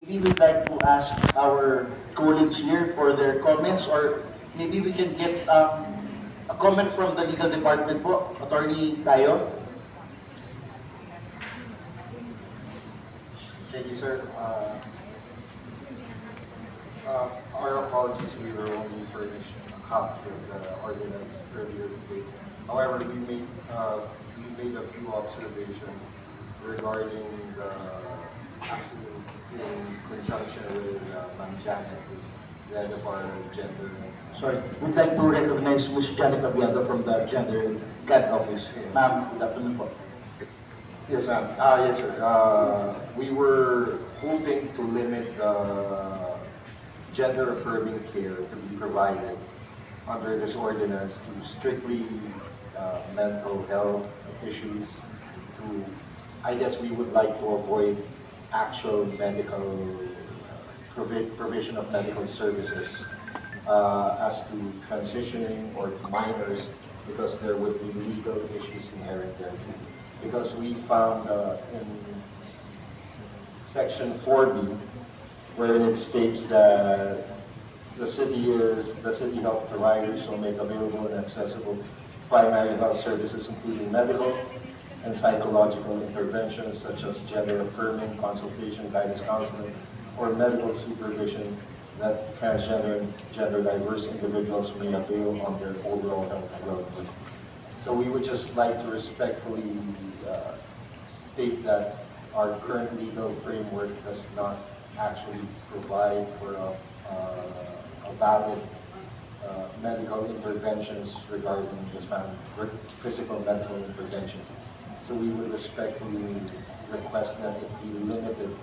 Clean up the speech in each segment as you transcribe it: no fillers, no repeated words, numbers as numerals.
We would like to ask our colleagues here for their comments, or maybe we can get a comment from the legal department po. Attorney Kayo. Thank you, sir. Our apologies, we were only furnished a copy of the ordinance earlier today. However, we made a few observations regarding the action in conjunction with Ma'am Janet, who's the head of our gender. Sorry, we'd like to recognize Ms. Janet Abiado from the Gender and CAD office. Ma'am, good afternoon po. Yes, ma'am. Yes, sir. We were hoping to limit the gender affirming care to be provided under this ordinance to strictly mental health issues. To, I guess we would like to avoid actual medical provision of medical services as to transitioning or to minors, because there would be legal issues inherent there too. Because we found in section 4B, wherein it states that the city health providers shall make available and accessible primary health services, including medical and psychological interventions such as gender affirming consultation, guidance counseling, or medical supervision that transgender and gender diverse individuals may avail on their overall health well-being. So we would just like to respectfully state that our current legal framework does not actually provide for a valid medical interventions regarding this matter, physical medical interventions. So we would respectfully request that it be limited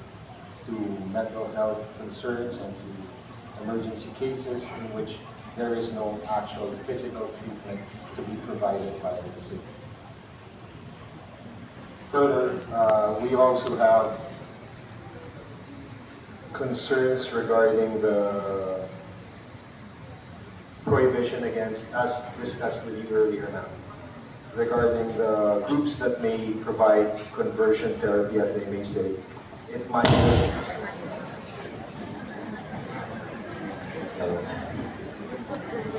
to mental health concerns and to emergency cases in which there is no actual physical treatment to be provided by the city. Further, we also have concerns regarding the prohibition against, as discussed with you earlier now, regarding the groups that may provide conversion therapy, as they may say. It might just,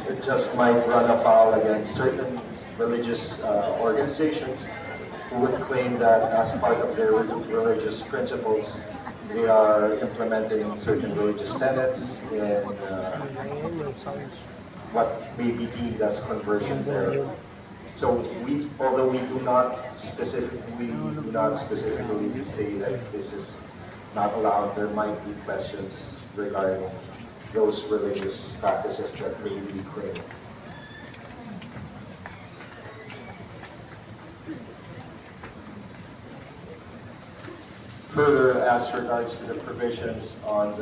it just might run afoul against certain religious organizations who would claim that as part of their religious principles, they are implementing certain religious tenets in what may be deemed as conversion therapy. So although we do not specifically say that this is not allowed, there might be questions regarding those religious practices that may be claimed. Further, as regards to the provisions on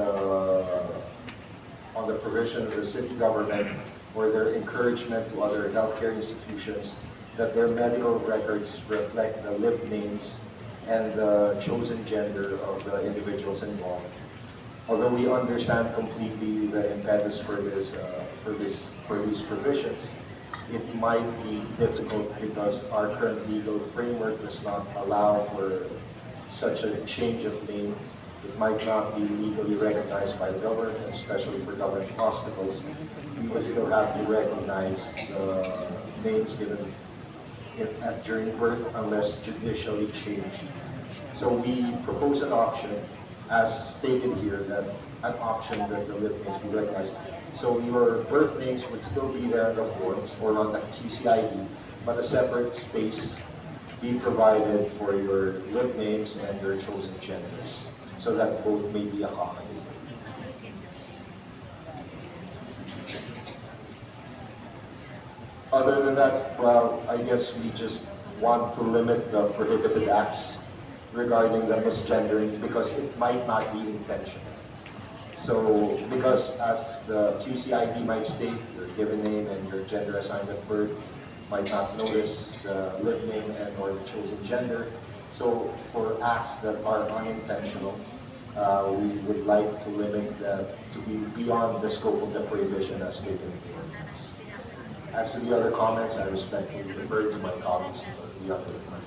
the provision of the city government or their encouragement to other healthcare institutions that their medical records reflect the lived names and the chosen gender of the individuals involved. Although we understand completely the impetus for these provisions, it might be difficult because our current legal framework does not allow for such a change of name. It might not be legally recognized by the government, especially for government hospitals. We will still have to recognize the names given during birth unless judicially changed. So we propose an option, as stated here, that an option that the lived names be recognized. So your birth names would still be there on the forms or on the QCID, but a separate space be provided for your lived names and your chosen genders, so that both may be accommodated. Other than that, well, I guess we just want to limit the prohibited acts regarding the misgendering because it might not be intentional. So, because as the QCID might state, your given name and your gender assigned at birth might not notice the lived name and or the chosen gender. So for acts that are unintentional, we would like to limit that to be beyond the scope of the prohibition as stated in the ordinance. As to the other comments, I respectfully defer to my colleagues in the other departments.